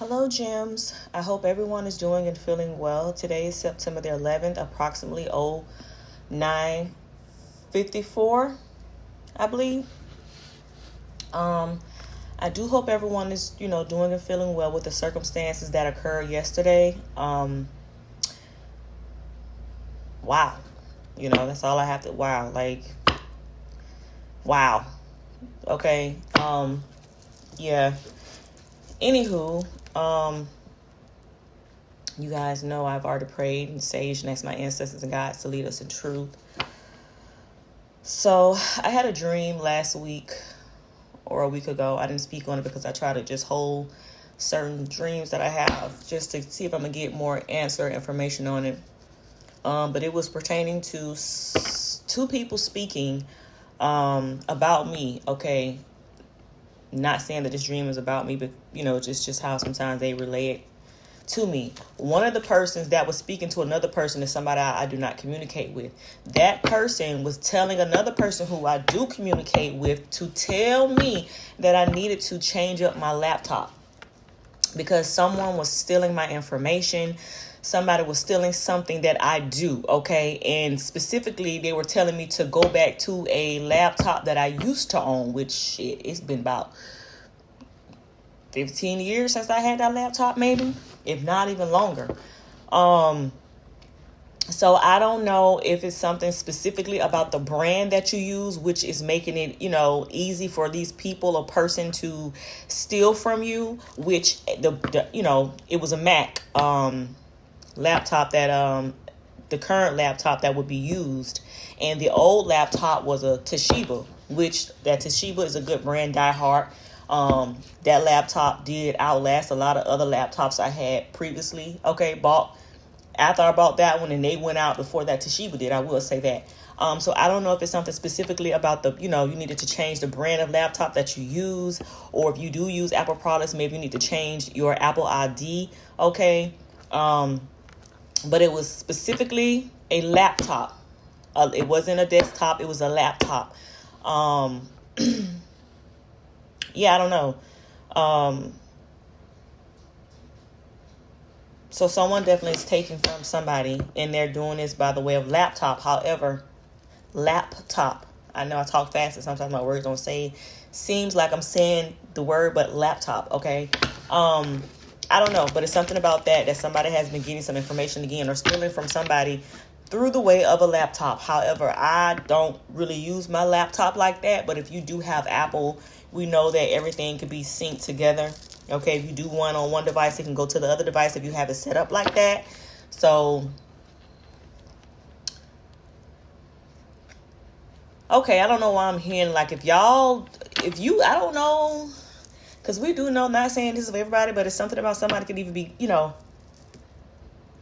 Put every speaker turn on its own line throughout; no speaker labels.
Hello, Gems. I hope everyone is doing and feeling well. Today is September the 11th, approximately 09:54, I believe. I do hope everyone is, doing and feeling well with the circumstances that occurred yesterday. Wow. That's all I have to, wow. Okay. Yeah. Anywho, you guys know I've already prayed and saged and asked my ancestors and guides to lead us in truth. So I had a dream last week or a week ago. I didn't speak on it because I try to just hold certain dreams that I have just to see if I'm going to get more answer information on it. But it was pertaining to two people speaking about me, okay? Not saying that this dream is about me, but, just how sometimes they relay it to me. One of the persons that was speaking to another person is somebody I do not communicate with. That person was telling another person who I do communicate with to tell me that I needed to change up my laptop because someone was stealing my information. Somebody was stealing something that I do, okay? And specifically, they were telling me to go back to a laptop that I used to own, which it's been about 15 years since I had that laptop, maybe, if not even longer. So I don't know if it's something specifically about the brand that you use, which is making it, easy for these people or person to steal from you, which it was a Mac laptop that the current laptop that would be used, and the old laptop was a Toshiba, which that Toshiba is a good brand, die hard. That laptop did outlast a lot of other laptops I had previously. Okay, bought after I bought that one, and they went out before that Toshiba did. I will say that. So I don't know if it's something specifically about the, you needed to change the brand of laptop that you use, or if you do use Apple products, maybe you need to change your Apple ID. Okay. But it was specifically a laptop. It wasn't a desktop. It was a laptop. Yeah, I don't know. So someone definitely is taking from somebody, and they're doing this by the way of laptop. However, laptop. I know I talk fast, and sometimes my words don't say. Seems like I'm saying the word, but laptop. Okay. I don't know, but it's something about that somebody has been getting some information again or stealing from somebody through the way of a laptop. However, I don't really use my laptop like that, but if you do have Apple, we know that everything could be synced together. Okay, if you do one on one device, it can go to the other device if you have it set up like that. So, okay, I don't know why I'm hearing like I don't know. Because we do know, not saying this is for everybody, but it's something about somebody could even be,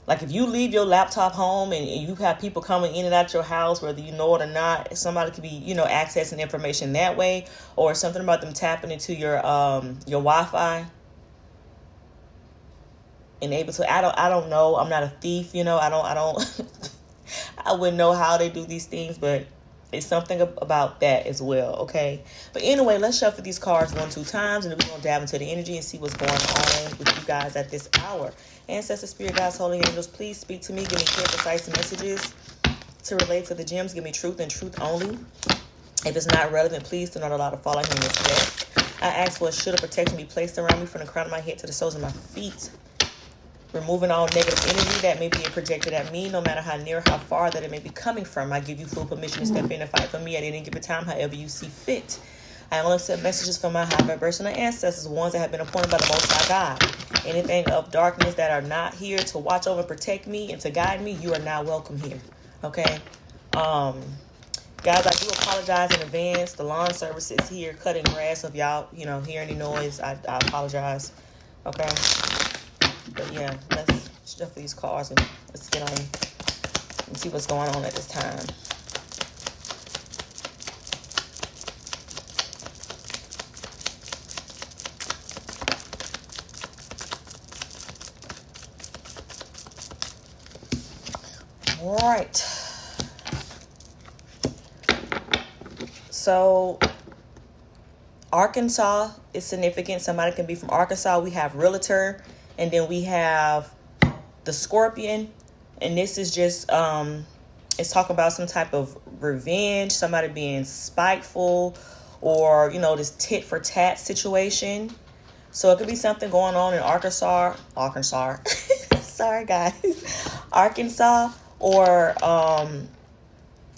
like if you leave your laptop home and you have people coming in and out your house, whether you know it or not, somebody could be, accessing information that way, or something about them tapping into your Wi-Fi and able to, I don't know. I'm not a thief, I don't, I wouldn't know how they do these things, but it's something about that as well, okay? But anyway, let's shuffle these cards 1-2 times, and then we're going to dive into the energy and see what's going on with you guys at this hour. Ancestor, spirit guides, holy angels, please speak to me. Give me clear, precise messages to relate to the gems. Give me truth and truth only. If it's not relevant, please do not allow to fall out here in this deck. I ask for a shield of protection be placed around me from the crown of my head to the soles of my feet, removing all negative energy that may be projected at me, no matter how near or how far that it may be coming from. I give you full permission to step in and fight for me at any given time, however you see fit. I only accept messages from my high vibrational ancestors, ones that have been appointed by the Most High God. Anything of darkness that are not here to watch over and protect me and to guide me, you are not welcome here. Okay? Guys, I do apologize in advance. The lawn service is here cutting grass. If y'all, hear any noise, I apologize. Okay? But yeah, let's shuffle these cards and let's get on and see what's going on at this time. All right. So Arkansas is significant. Somebody can be from Arkansas. We have realtor, and then we have the Scorpion, and this is just it's talking about some type of revenge, somebody being spiteful, or this tit for tat situation. So it could be something going on in Arkansas. Sorry guys. Arkansas, or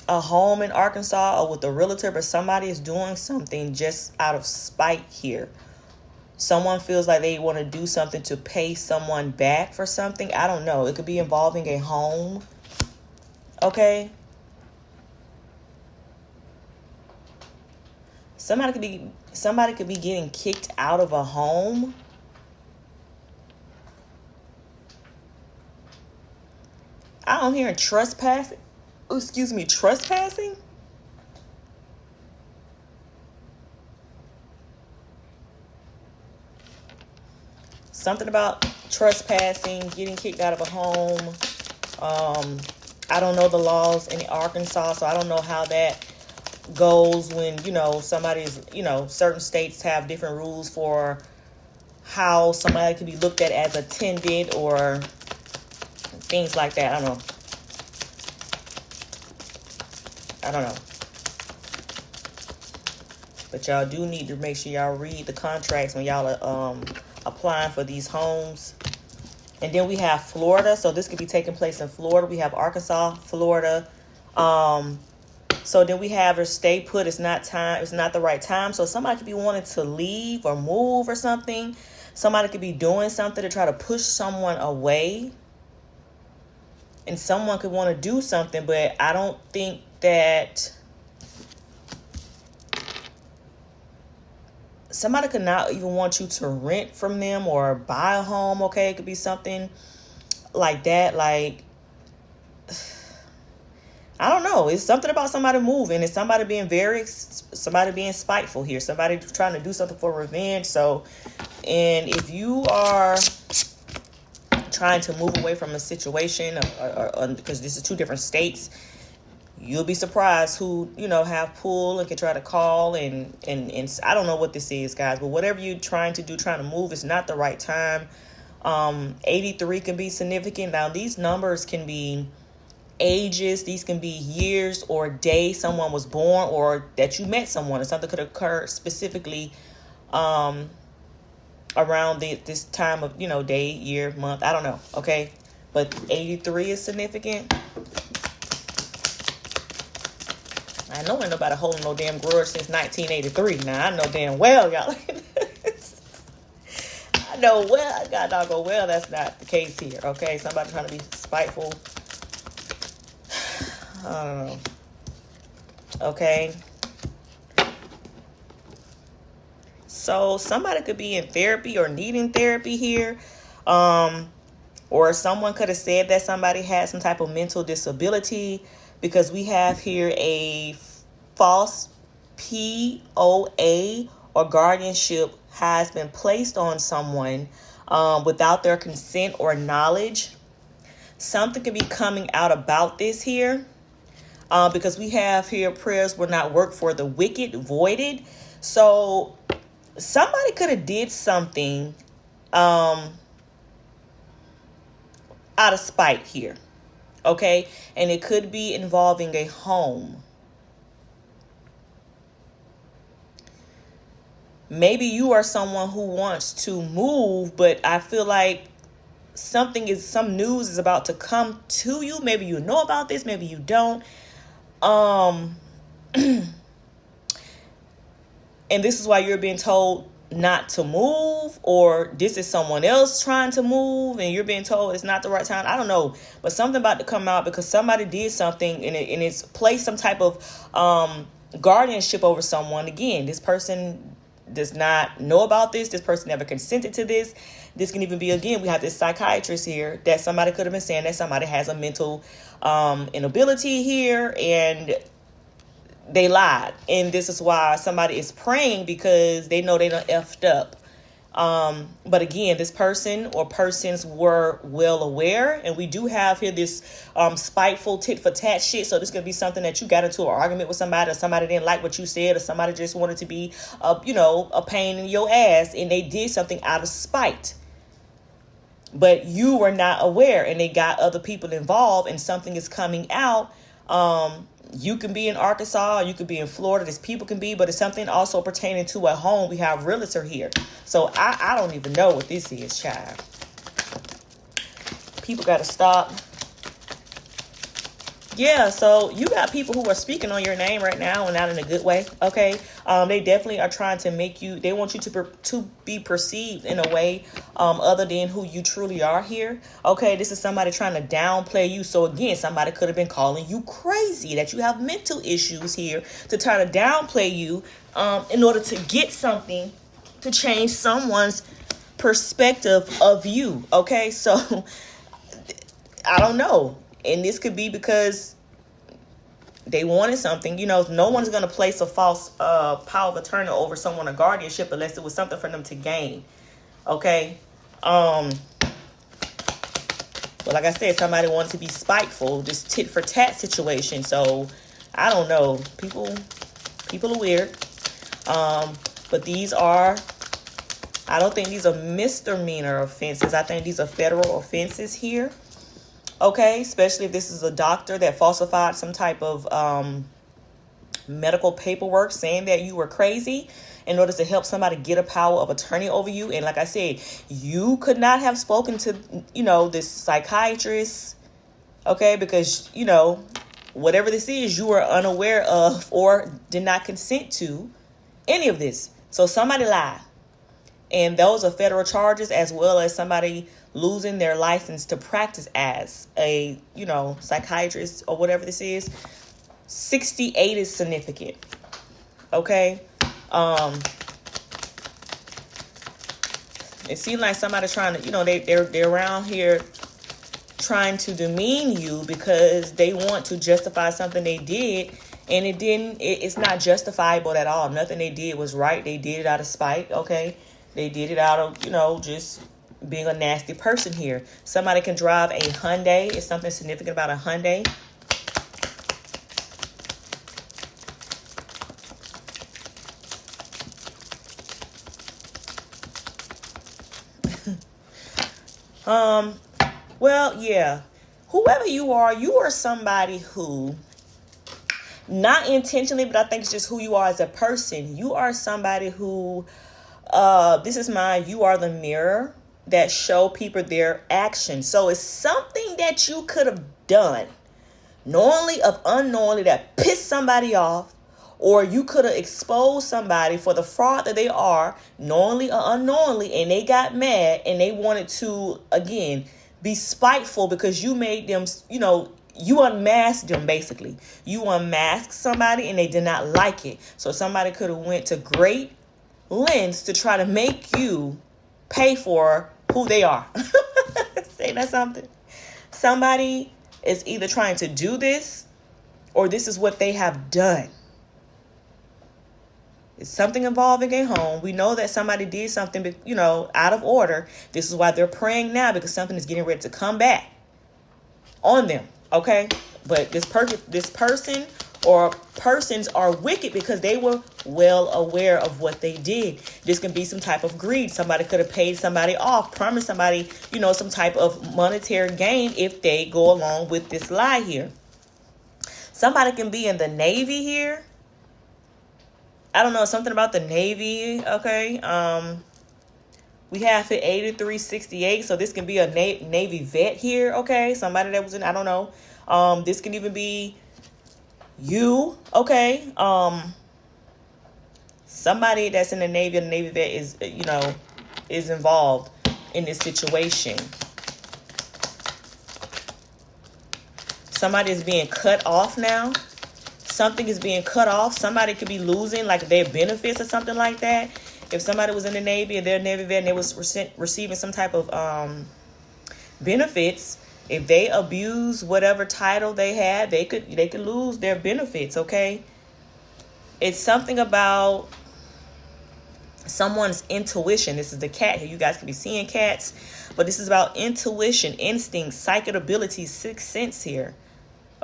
a home in Arkansas, or with a realtor, but somebody is doing something just out of spite here. Someone feels like they want to do something to pay someone back for something. I don't know. It could be involving a home. Okay. Somebody could be getting kicked out of a home. I'm hearing trespassing. Trespassing. Something about trespassing, getting kicked out of a home. I don't know the laws in Arkansas, so I don't know how that goes when, somebody's, certain states have different rules for how somebody can be looked at as a tenant or things like that. I don't know. But y'all do need to make sure y'all read the contracts when y'all are applying for these homes. And then we have Florida. So this could be taking place in Florida. We have Arkansas, Florida. So then we have her stay put. It's not the right time. So somebody could be wanting to leave or move or something. Somebody could be doing something to try to push someone away. And someone could want to do something, but I don't think that somebody could not even want you to rent from them or buy a home. Okay, it could be something like that. Like, I don't know. It's something about somebody moving. It's somebody being spiteful here. Somebody trying to do something for revenge. So, and if you are trying to move away from a situation, or because this is two different states, you'll be surprised who, have pull and can try to call and I don't know what this is, guys, but whatever you're trying to move, is not the right time. 83 can be significant. Now, these numbers can be ages. These can be years or days someone was born, or that you met someone, or something could occur specifically around this time of, day, year, month. I don't know. Okay. But 83 is significant. I know ain't nobody holding no damn grudge since 1983. Now, I know damn well, y'all. I know well, God doggone well, that's not the case here. Okay. Somebody trying to be spiteful. I don't know. Okay. So somebody could be in therapy or needing therapy here. Or someone could have said that somebody had some type of mental disability, because we have here a false POA or guardianship has been placed on someone without their consent or knowledge. Something could be coming out about this here, because we have here prayers will not work for the wicked, voided. So somebody could have did something out of spite here. Okay. And it could be involving a home. Maybe you are someone who wants to move, but I feel like some news is about to come to you. Maybe you know about this, maybe you don't. And this is why you're being told not to move, or this is someone else trying to move and you're being told it's not the right time. I don't know, but something about to come out because somebody did something and it's placed some type of guardianship over someone. Again, this person does not know about this. This person never consented to this. This can even be, again, we have this psychiatrist here that somebody could have been saying that somebody has a mental inability here, and they lied. And this is why somebody is praying, because they know they done effed up. But again, this person or persons were well aware, and we do have here this spiteful tit for tat shit. So this could be something that you got into an argument with somebody, or somebody didn't like what you said, or somebody just wanted to be a pain in your ass, and they did something out of spite. But you were not aware, and they got other people involved, and something is coming out. You can be in Arkansas, you could be in Florida, there's people can be, but it's something also pertaining to a home. We have realtor here. So I don't even know what this is, child. People got to stop. Yeah, so you got people who are speaking on your name right now, and not in a good way, okay? They definitely are trying to make you, they want you to be perceived in a way other than who you truly are here, okay? This is somebody trying to downplay you. So again, somebody could have been calling you crazy, that you have mental issues here, to try to downplay you in order to get something, to change someone's perspective of you, okay? So I don't know. And this could be because they wanted something. No one's going to place a false power of attorney over someone, a guardianship, unless it was something for them to gain. Okay? But like I said, somebody wanted to be spiteful, this tit for tat situation. So I don't know. People are weird. But I don't think these are misdemeanor offenses. I think these are federal offenses here. Okay, especially if this is a doctor that falsified some type of medical paperwork saying that you were crazy in order to help somebody get a power of attorney over you. And like I said, you could not have spoken to, this psychiatrist, okay, because, whatever this is, you were unaware of or did not consent to any of this. So somebody lied. And those are federal charges, as well as somebody losing their license to practice as a, psychiatrist or whatever this is. 68 is significant. Okay. It seems like somebody trying to, they're around here trying to demean you because they want to justify something they did. And it's not justifiable at all. Nothing they did was right. They did it out of spite. Okay. They did it out of, just being a nasty person here. Somebody can drive a Hyundai. It's something significant about a Hyundai. Well, yeah. Whoever you are somebody who, not intentionally, but I think it's just who you are as a person. You are somebody who, you are the mirror that show people their actions. So it's something that you could have done, knowingly or unknowingly, that pissed somebody off, or you could have exposed somebody for the fraud that they are, knowingly or unknowingly, and they got mad and they wanted to, again, be spiteful because you made them, you unmasked them, basically. You unmasked somebody and they did not like it. So somebody could have went to great lengths to try to make you pay for who they are. Say that something. Somebody is either trying to do this or this is what they have done. It's something involving a home. We know that somebody did something, out of order. This is why they're praying now, because something is getting ready to come back on them. Okay. But this person or persons are wicked because they were well aware of what they did. This can be some type of greed. Somebody could have paid somebody off, promised somebody, some type of monetary gain if they go along with this lie here. Somebody can be in the Navy here. I don't know, something about the Navy, okay? We have it 8368, so this can be a Navy vet here, okay? Somebody that was in, I don't know. This can even be you, okay? Somebody that's in the Navy, a Navy vet is involved in this situation. Somebody is being cut off now. Something is being cut off. Somebody could be losing like their benefits or something like that. If somebody was in the Navy and they're a Navy vet and they was receiving some type of benefits, if they abuse whatever title they had, they could lose their benefits, okay? It's something about someone's intuition. This is the cat here. You guys can be seeing cats, but this is about intuition, instinct, psychic abilities, sixth sense here.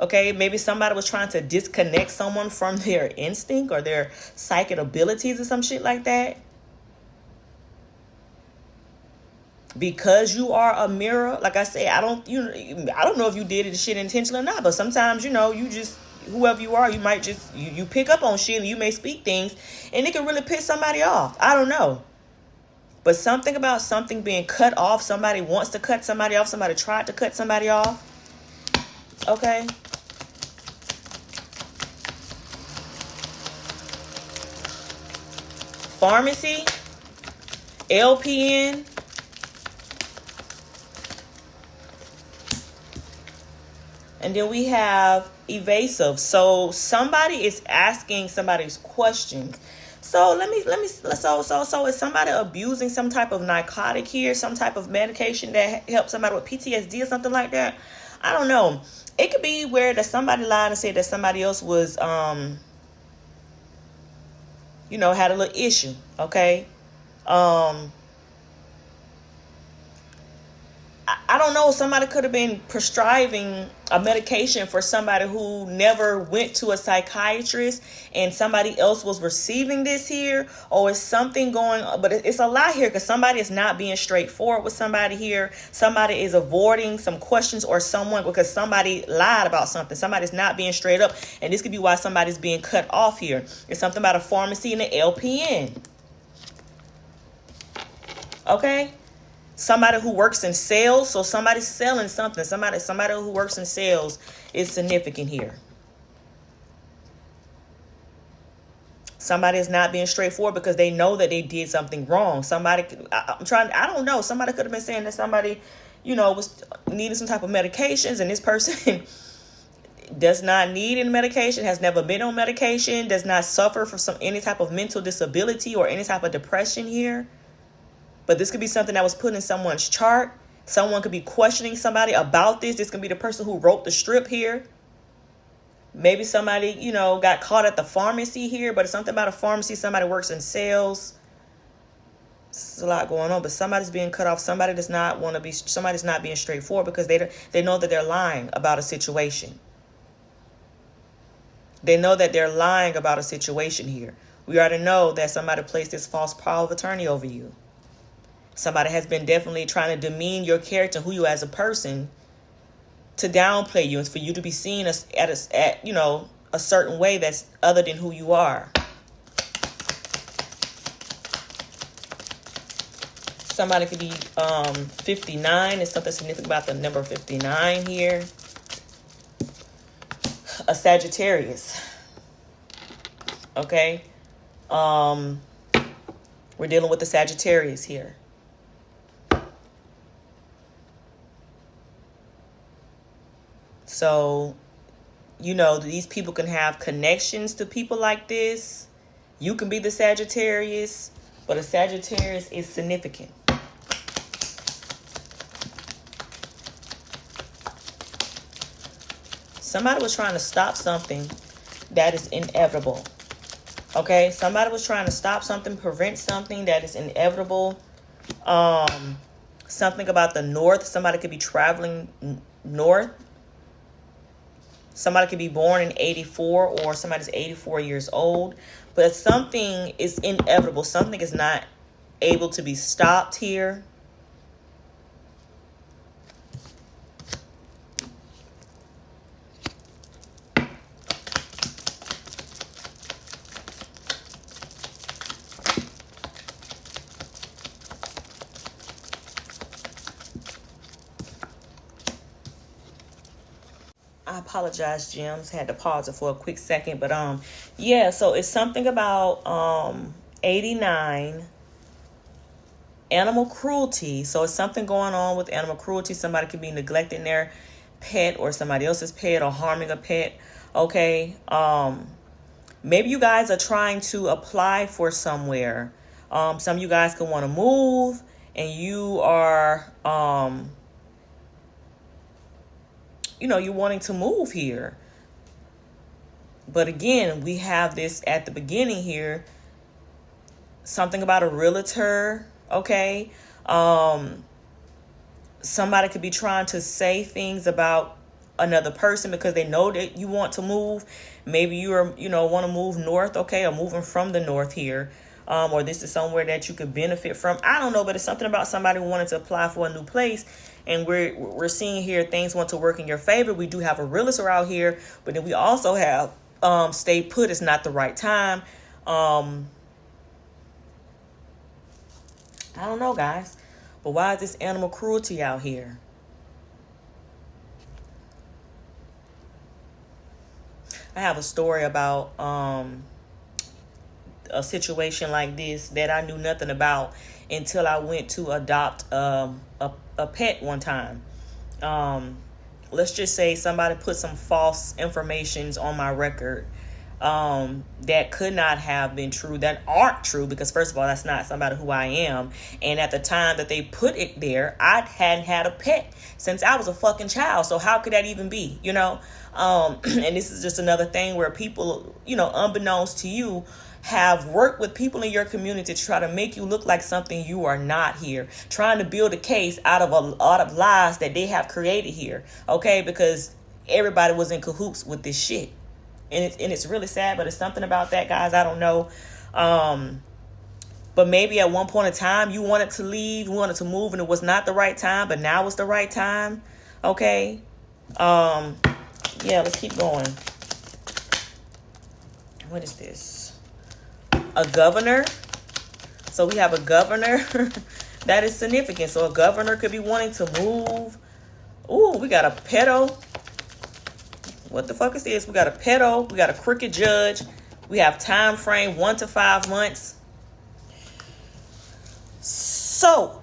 Okay, maybe somebody was trying to disconnect someone from their instinct or their psychic abilities or some shit like that. Because you are a mirror, like I say, I don't know if you did it shit intentionally or not, but sometimes, you just, whoever you are, you might just, you pick up on shit and you may speak things and it can really piss somebody off. I don't know. But something about something being cut off, somebody wants to cut somebody off, somebody tried to cut somebody off. Okay. Pharmacy, LPN, and then we have evasive. So somebody is asking somebody's questions. So so is somebody abusing some type of narcotic here, some type of medication that helps somebody with PTSD or something like that? I don't know. It could be where that somebody lied and said that somebody else was had a little issue, okay? I don't know. Somebody could have been prescribing a medication for somebody who never went to a psychiatrist and somebody else was receiving this here, or is something going on? But it's a lot here because somebody is not being straightforward with somebody here. Somebody is avoiding some questions or someone because somebody lied about something. Somebody's not being straight up. And this could be why somebody's being cut off here. It's something about a pharmacy and an LPN. Okay? Somebody who works in sales, so somebody's selling something. Somebody who works in sales is significant here. Somebody is not being straightforward because they know that they did something wrong. I don't know. Somebody could have been saying that somebody, was needing some type of medications, and this person does not need any medication, has never been on medication, does not suffer from any type of mental disability or any type of depression here. But this could be something that was put in someone's chart. Someone could be questioning somebody about this. This could be the person who wrote the strip here. Maybe somebody, got caught at the pharmacy here, but it's something about a pharmacy. Somebody works in sales. There's a lot going on, but somebody's being cut off. Somebody's not being straightforward because they know that they're lying about a situation. They know that they're lying about a situation here. We already know that somebody placed this false power of attorney over you. Somebody has been definitely trying to demean your character, who you as a person, to downplay you and for you to be seen at a certain way that's other than who you are. Somebody could be 59. There's something significant about the number 59 here. A Sagittarius. Okay. We're dealing with the Sagittarius here. So, these people can have connections to people like this. You can be the Sagittarius, but a Sagittarius is significant. Somebody was trying to stop something that is inevitable. Okay? Somebody was trying to stop something, prevent something that is inevitable. Something about the north. Somebody could be traveling north. Somebody could be born in 84 or somebody's 84 years old. But something is inevitable. Something is not able to be stopped here. I apologize, Gems. Had to pause it for a quick second. But yeah, so it's something about 89. Animal cruelty. So it's something going on with animal cruelty. Somebody could be neglecting their pet or somebody else's pet or harming a pet. Okay. Maybe you guys are trying to apply for somewhere. Some of you guys could want to move and you are you're wanting to move here. But again, we have this at the beginning here. something about a realtor, okay? Somebody could be trying to say things about another person because they know that you want to move. Maybe want to move north, okay, or moving from the north here. Or this is somewhere that you could benefit from. I don't know, but it's something about somebody wanting to apply for a new place. And we're seeing here things want to work in your favor. We do have a realtor out here, but then we also have stay put. It's not the right time. I don't know, guys. But why is this animal cruelty out here? I have a story about a situation like this that I knew nothing about until I went to adopt a pet one time. Let's just say somebody put some false informations on my record that could not have been true, that aren't true, because first of all, that's not somebody who I am. And at the time that they put it there, I hadn't had a pet since I was a fucking child. So how could that even be, and this is just another thing where people, unbeknownst to you, have worked with people in your community to try to make you look like something you are not here, trying to build a case out of a lot of lies that they have created here, okay, because everybody was in cahoots with this shit. And it's really sad, but it's something about that, guys. I don't know. But maybe at one point in time, you wanted to leave, you wanted to move, and it was not the right time, but now it's the right time. Okay. Yeah, let's keep going. What is this? A governor. So we have a governor. That is significant. So a governor could be wanting to move. Ooh, we got a pedo. What the fuck is this? We got a pedo. We got a crooked judge. We have time frame 1 to 5 months. So,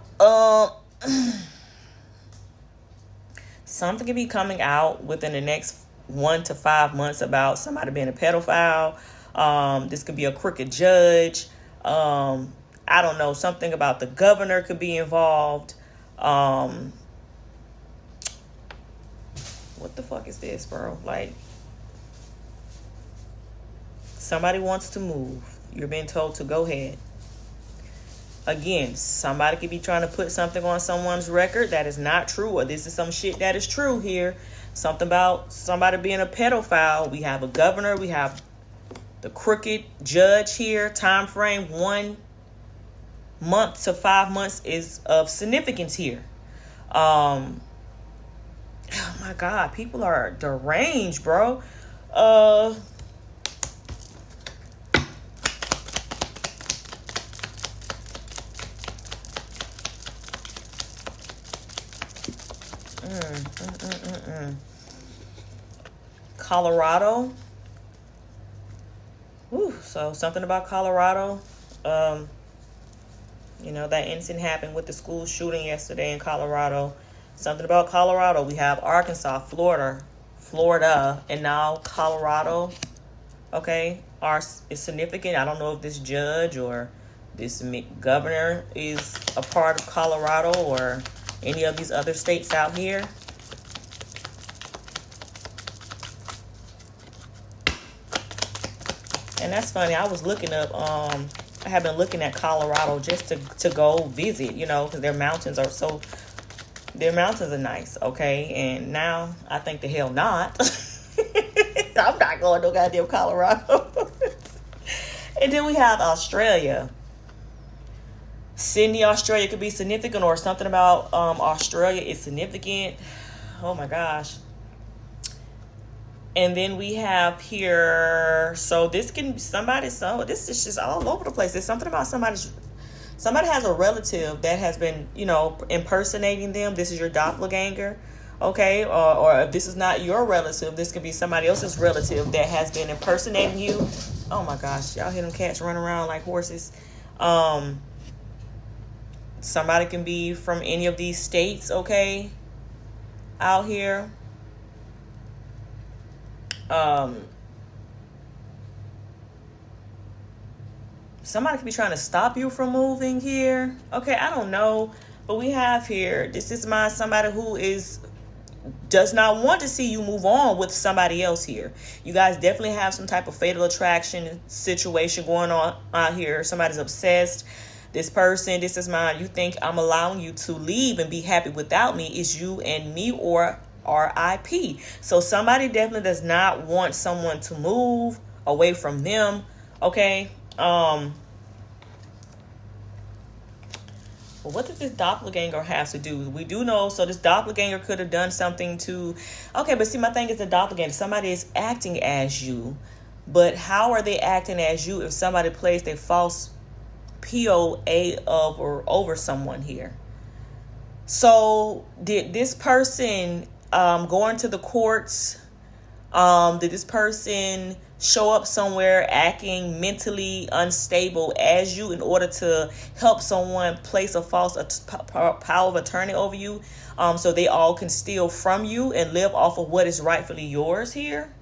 something could be coming out within the next 1 to 5 months about somebody being a pedophile. This could be a crooked judge. I don't know. Something about the governor could be involved. What the fuck is this, bro? Like, somebody wants to move. You're being told to go ahead. Again, somebody could be trying to put something on someone's record that is not true, or this is some shit that is true here. Something about somebody being a pedophile. We have a governor. We have the crooked judge here. Time frame 1 month to 5 months is of significance here. Oh my God, people are deranged, bro. Colorado. Whew, so something about Colorado. That incident happened with the school shooting yesterday in Colorado. Something about Colorado. We have Arkansas, Florida, and now Colorado. Okay, is significant. I don't know if this judge or this governor is a part of Colorado or any of these other states out here. And that's funny. I was looking up. I have been looking at Colorado just to go visit. Because their mountains are so. Their mountains are nice, okay? And now I think the hell not. I'm not going to no goddamn Colorado. And then we have Australia. Sydney, Australia could be significant, or something about Australia is significant. Oh my gosh. And then we have here, so this can be somebody, so this is just all over the place. There's something about somebody has a relative that has been, impersonating them. This is your doppelganger, okay? Or if this is not your relative, this could be somebody else's relative that has been impersonating you. Oh my gosh, y'all hear them cats running around like horses. Somebody can be from any of these states, okay? Out here. Somebody could be trying to stop you from moving here. Okay, I don't know. But we have here, this is somebody who is does not want to see you move on with somebody else here. You guys definitely have some type of fatal attraction situation going on out here. Somebody's obsessed. This person, this is mine. You think I'm allowing you to leave and be happy without me. Is you and me or RIP. So somebody definitely does not want someone to move away from them. Okay. Well, what does this doppelganger have to do? We do know, so this doppelganger could have done something to... Okay, but see, my thing is the doppelganger. Somebody is acting as you. But how are they acting as you if somebody placed a false POA of or over someone here? So, did this person going to the courts... did this person show up somewhere acting mentally unstable as you in order to help someone place a false power of attorney over you, so they all can steal from you and live off of what is rightfully yours here?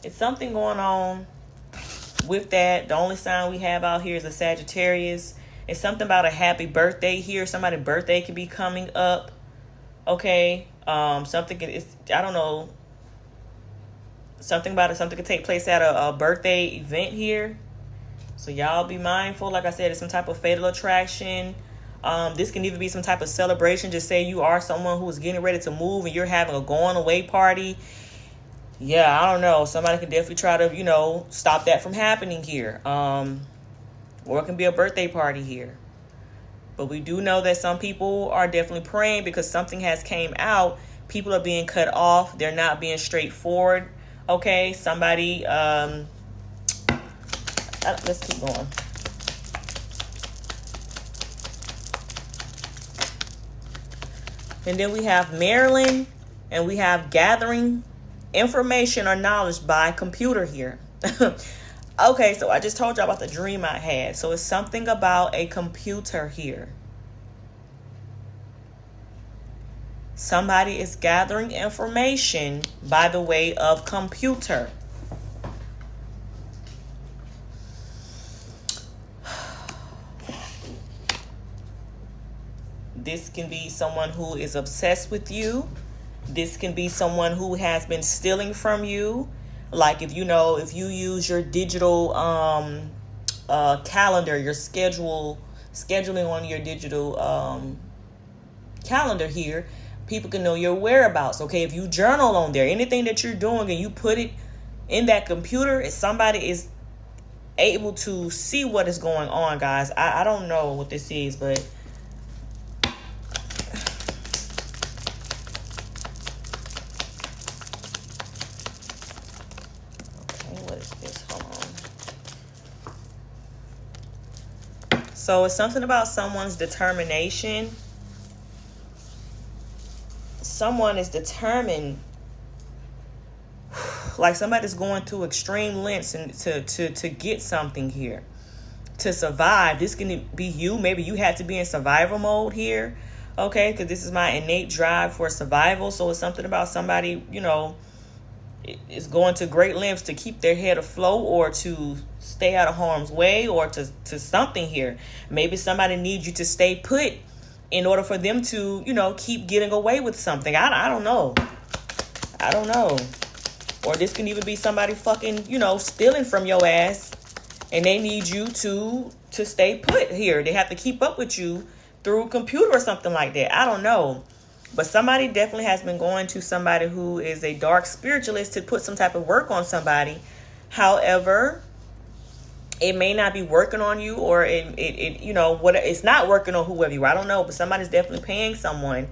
It's something going on with that. The only sign we have out here is a Sagittarius. It's something about a happy birthday here. Somebody's birthday could be coming up. Okay. Something I don't know. Something about it. Something could take place at a birthday event here. So y'all be mindful. Like I said, it's some type of fatal attraction. This can even be some type of celebration. Just say you are someone who is getting ready to move and you're having a going away party. Yeah, I don't know. Somebody can definitely try to, stop that from happening here. Or it can be a birthday party here. But we do know that some people are definitely praying because something has came out. People are being cut off. They're not being straightforward. Okay, somebody, let's keep going. And then we have Maryland, and we have gathering information or knowledge by computer here. Okay, so I just told you about the dream I had. So it's something about a computer here. Somebody is gathering information by the way of computer. This can be someone who is obsessed with you. This can be someone who has been stealing from you. Like if you use your digital calendar, your scheduling on your digital calendar here, people can know your whereabouts. Okay, if you journal on there, anything that you're doing and you put it in that computer, if somebody is able to see what is going on, guys. I don't know what this is, but so it's something about someone's determination. Someone is determined, like somebody's going to extreme lengths and to get something here, to survive. This can be you. Maybe you have to be in survival mode here, okay? Because this is my innate drive for survival. So it's something about somebody, is going to great lengths to keep their head afloat or to stay out of harm's way or to something here. Maybe somebody needs you to stay put in order for them to, keep getting away with something. I don't know. I don't know. Or this can even be somebody fucking, stealing from your ass and they need you to stay put here. They have to keep up with you through a computer or something like that. I don't know. But somebody definitely has been going to somebody who is a dark spiritualist to put some type of work on somebody. However, it may not be working on you, or it's not working on whoever you are. I don't know, but somebody's definitely paying someone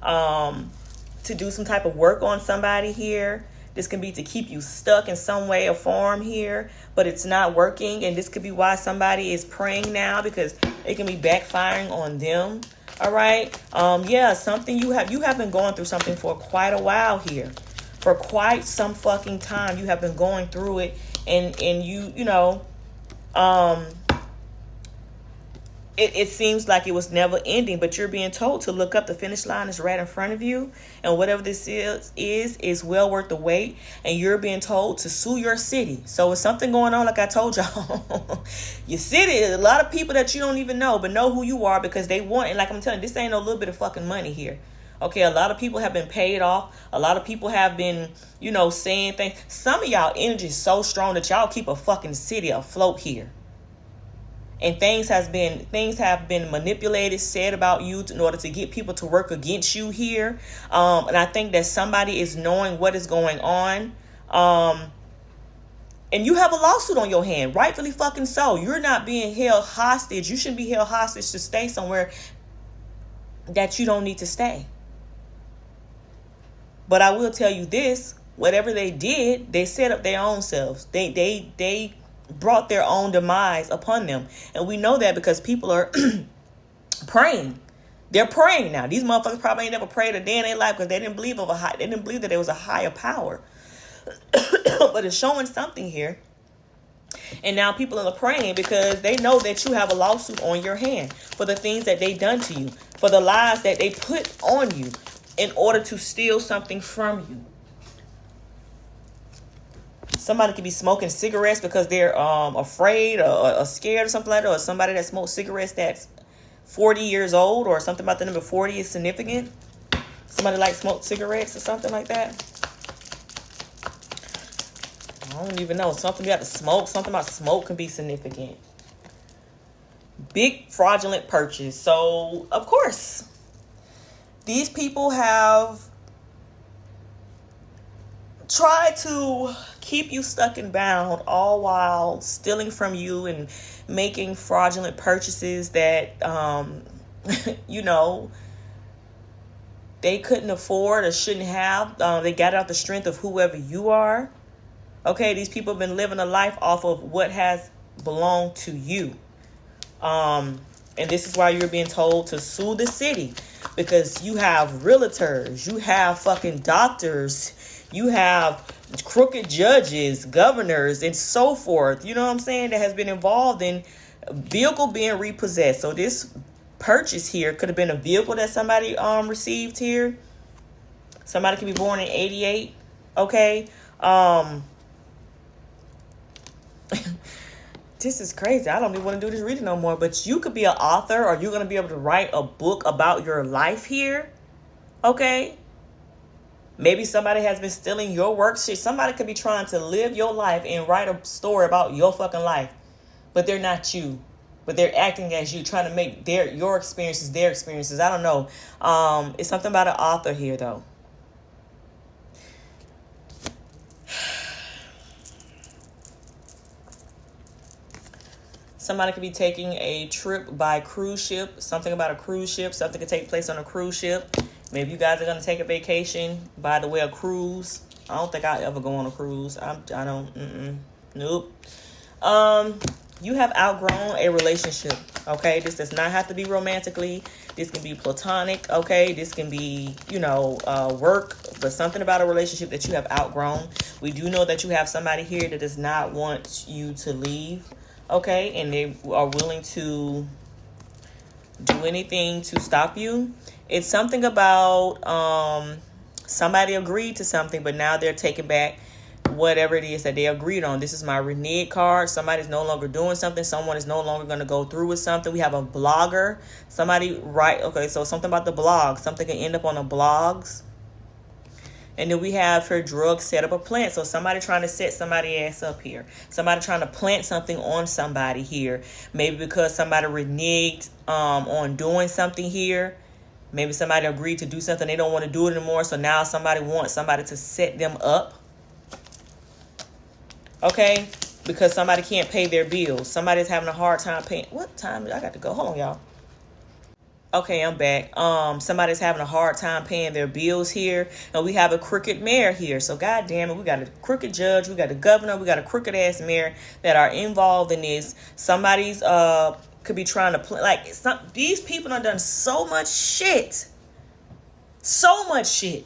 to do some type of work on somebody here. This can be to keep you stuck in some way or form here, but it's not working. And this could be why somebody is praying now, because it can be backfiring on them. All right. Something you have been going through something for quite a while here. For quite some fucking time. You have been going through it, and it seems like it was never ending, but you're being told to look up. The finish line is right in front of you, and whatever this is well worth the wait. And you're being told to sue your city. So it's something going on, like I told y'all. Your city, a lot of people that you don't even know, but know who you are because they want. And like I'm telling you, this ain't no little bit of fucking money here. Okay, a lot of people have been paid off. A lot of people have been, saying things. Some of y'all energy is so strong that y'all keep a fucking city afloat here. And things have been manipulated, said about you in order to get people to work against you here. And I think that somebody is knowing what is going on. And you have a lawsuit on your hand, rightfully fucking so. You're not being held hostage. You shouldn't be held hostage to stay somewhere that you don't need to stay. But I will tell you this, whatever they did, they set up their own selves. They brought their own demise upon them. And we know that because people are praying. They're praying now. These motherfuckers probably ain't never prayed a day in their life because they didn't believe that there was a higher power. But it's showing something here. And now people are praying because they know that you have a lawsuit on your hand for the things that they done to you, for the lies that they put on you in order to steal something from you. Somebody could be smoking cigarettes because they're afraid or scared or something like that. Or somebody that smokes cigarettes that's 40 years old or something about the number 40 is significant. Somebody like smoked cigarettes or something like that. I don't even know. Something about smoke can be significant. Big fraudulent purchase. So, of course, these people have tried to keep you stuck and bound, all while stealing from you and making fraudulent purchases that, they couldn't afford or shouldn't have. They got out the strength of whoever you are. Okay, these people have been living a life off of what has belonged to you. And this is why you're being told to sue the city. Because you have realtors, you have fucking doctors, you have crooked judges, governors, and so forth. You know what I'm saying? That has been involved in a vehicle being repossessed. So this purchase here could have been a vehicle that somebody received here. Somebody could be born in 88. Okay. This is crazy. I don't even want to do this reading no more. But you could be an author, or you're going to be able to write a book about your life here. Okay. Maybe somebody has been stealing your work. Shit, somebody could be trying to live your life and write a story about your fucking life. But they're not you. But they're acting as you, trying to make your experiences their experiences. I don't know. It's something about an author here, though. Somebody could be taking a trip by cruise ship. Something about a cruise ship. Something could take place on a cruise ship. Maybe you guys are going to take a vacation by the way of cruise. I don't think I'll ever go on a cruise. Nope. You have outgrown a relationship. Okay. This does not have to be romantically. This can be platonic. Okay. This can be, work, but something about a relationship that you have outgrown. We do know that you have somebody here that does not want you to leave. Okay. And they are willing to do anything to stop you. It's something about somebody agreed to something, but now they're taking back whatever it is that they agreed on. This is my renege card. Somebody's no longer doing something. Someone is no longer going to go through with something. We have a blogger. Somebody okay, so something about the blog. Something can end up on the blogs. And then we have her drug set up a plant. So somebody trying to set somebody ass up here. Somebody trying to plant something on somebody here. Maybe because somebody reneged on doing something here. Maybe somebody agreed to do something. They don't want to do it anymore. So now somebody wants somebody to set them up. Okay? Because somebody can't pay their bills. Somebody's having a hard time paying. What time? I got to go. Hold on, y'all. Okay, I'm back. Somebody's having a hard time paying their bills here. And we have a crooked mayor here. So goddamn it, we got a crooked judge, we got a governor, we got a crooked ass mayor that are involved in this. Somebody's could be trying to play these people have done so much shit. So much shit.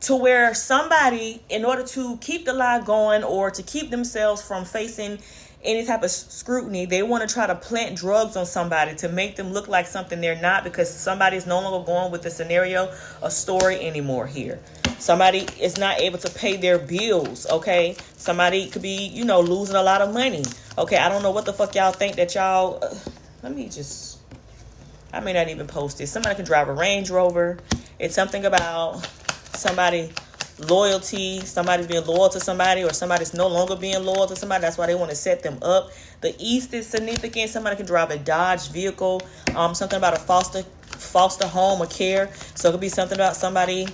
To where somebody, in order to keep the lie going or to keep themselves from facing any type of scrutiny. They want to try to plant drugs on somebody to make them look like something they're not, because somebody is no longer going with the scenario or story anymore here. Somebody is not able to pay their bills, okay? Somebody could be, you know, losing a lot of money, okay? I don't know what the fuck y'all think that y'all... I may not even post this. Somebody can drive a Range Rover. It's something about somebody... loyalty, somebody's being loyal to somebody, or somebody's no longer being loyal to somebody. That's why they want to set them up. The East is significant. Somebody can drive a Dodge vehicle. Something about a foster home or care. So it could be something about somebody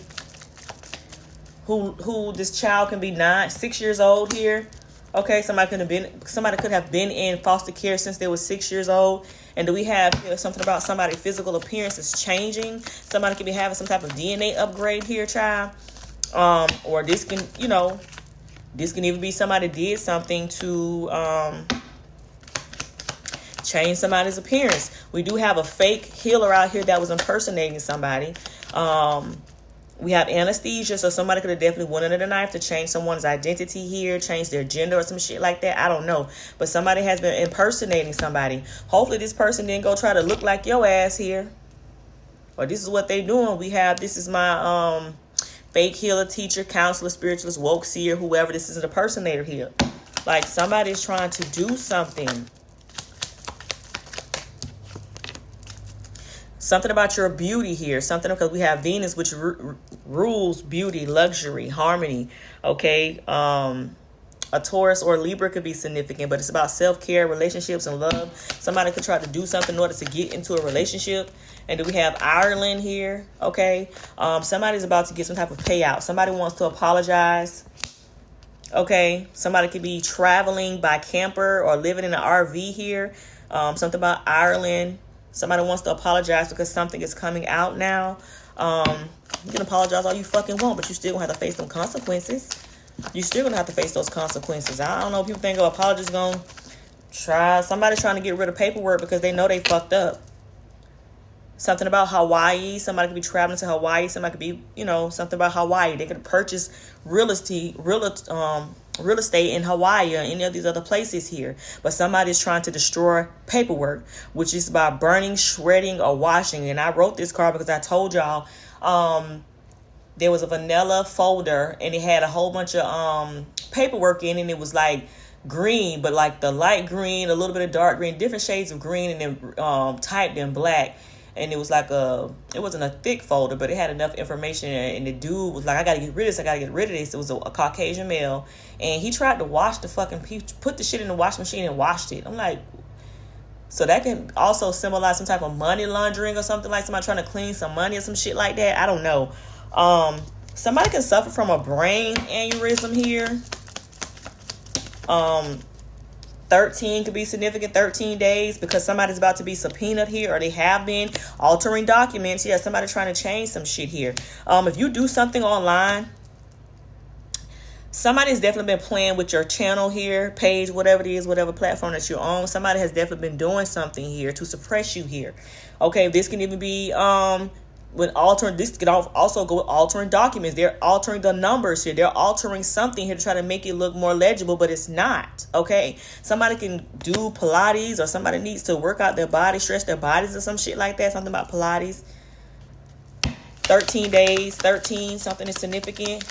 who this child can be 6 years old here. Okay, somebody could have been in foster care since they were 6 years old. And do we have something about somebody's physical appearance is changing? Somebody could be having some type of DNA upgrade here, child. Or this can, you know, this can even be somebody did something to change somebody's appearance. We do have a fake healer out here that was impersonating somebody. We have anesthesia, so somebody could have definitely went under the knife to change someone's identity here, change their gender or some shit like that. I don't know. But somebody has been impersonating somebody. Hopefully this person didn't go try to look like your ass here. Or this is what they doing. This is my fake healer, teacher, counselor, spiritualist, woke seer, whoever. This is an impersonator here. Like somebody's trying to do something. Something about your beauty here. Something because we have Venus, which rules beauty, luxury, harmony. Okay. A Taurus or a Libra could be significant, but it's about self-care, relationships, and love. Somebody could try to do something in order to get into a relationship. And do we have Ireland here? Okay. Somebody's about to get some type of payout. Somebody wants to apologize. Okay. Somebody could be traveling by camper or living in an RV here. Something about Ireland. Somebody wants to apologize because something is coming out now. You can apologize all you fucking want, but you still gonna have to face them consequences. You still gonna have to face those consequences. I don't know if people think apologies gonna somebody's trying to get rid of paperwork because they know they fucked up. Something about Hawaii. Somebody could be traveling to Hawaii. Somebody could be, you know, something about Hawaii. They could purchase real estate in Hawaii or any of these other places here. But somebody is trying to destroy paperwork, which is about burning, shredding, or washing. And I wrote this card because I told y'all there was a vanilla folder and it had a whole bunch of paperwork in it, and it was like green, but like the light green, a little bit of dark green, different shades of green, and then typed in black. And it was like it wasn't a thick folder, but it had enough information. And the dude was like, I got to get rid of this. I got to get rid of this. It was a Caucasian male. And he tried to wash he put the shit in the washing machine and washed it. I'm like, so that can also symbolize some type of money laundering or something, like somebody trying to clean some money or some shit like that. I don't know. Somebody can suffer from a brain aneurysm here. 13 could be significant, 13 days, because somebody's about to be subpoenaed here, or they have been altering documents. Yeah, somebody trying to change some shit here. If you do something online, somebody's definitely been playing with your channel here, page, whatever it is, whatever platform that you're on. Somebody has definitely been doing something here to suppress you here. Okay, this can even be when altering, this could also go with altering documents. They're altering the numbers here. They're altering something here to try to make it look more legible, but it's not. Okay, somebody can do Pilates, or somebody needs to work out their body, stretch their bodies or some shit like that. Something about Pilates. 13 days, 13, something is significant.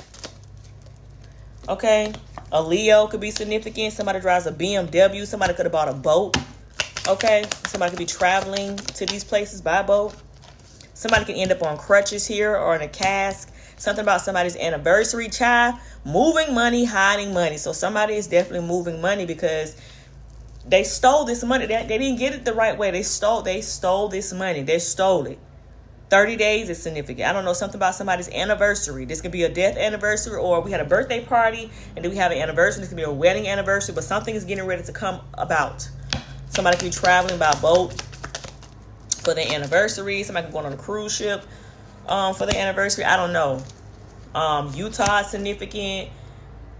Okay, a Leo could be significant. Somebody drives a BMW. Somebody could have bought a boat. Okay, somebody could be traveling to these places by boat. Somebody can end up on crutches here or in a cask. Something about somebody's anniversary, child. Moving money, hiding money. So somebody is definitely moving money because they stole this money. They didn't get it the right way. They stole this money. They stole it. 30 days is significant. I don't know, something about somebody's anniversary. This could be a death anniversary, or we had a birthday party and then we have an anniversary. This could be a wedding anniversary, but something is getting ready to come about. Somebody could be traveling by boat for their anniversary. Somebody can go on a cruise ship for their anniversary. I don't know. Utah is significant.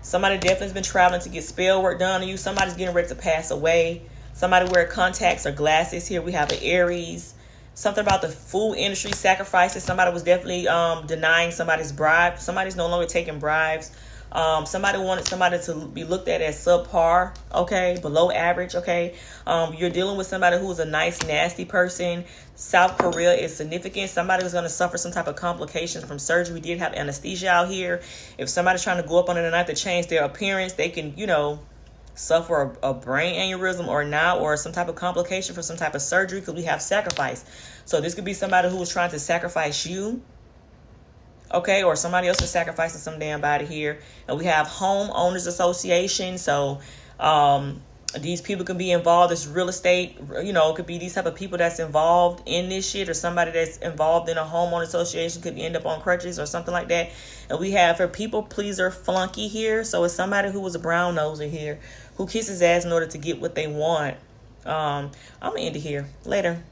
Somebody definitely has been traveling to get spell work done on you. Somebody's getting ready to pass away. Somebody wear contacts or glasses here. We have an Aries. Something about the food industry, sacrifices. Somebody was definitely denying somebody's bribe. Somebody's no longer taking bribes. Somebody wanted somebody to be looked at as subpar, okay, below average, okay. You're dealing with somebody who is a nice, nasty person. South Korea is significant. Somebody was going to suffer some type of complications from surgery. We did have anesthesia out here. If somebody's trying to go up under the knife to change their appearance, they can, suffer a brain aneurysm or not, or some type of complication for some type of surgery, because we have sacrifice. So this could be somebody who was trying to sacrifice you, okay, or somebody else is sacrificing some damn body here. And we have homeowners association. So these people can be involved. This real estate, it could be these type of people that's involved in this shit, or somebody that's involved in a homeowner association could end up on crutches or something like that. And we have a people pleaser flunky here. So it's somebody who was a brown noser here, who kisses ass in order to get what they want. I'm gonna end it here. Later.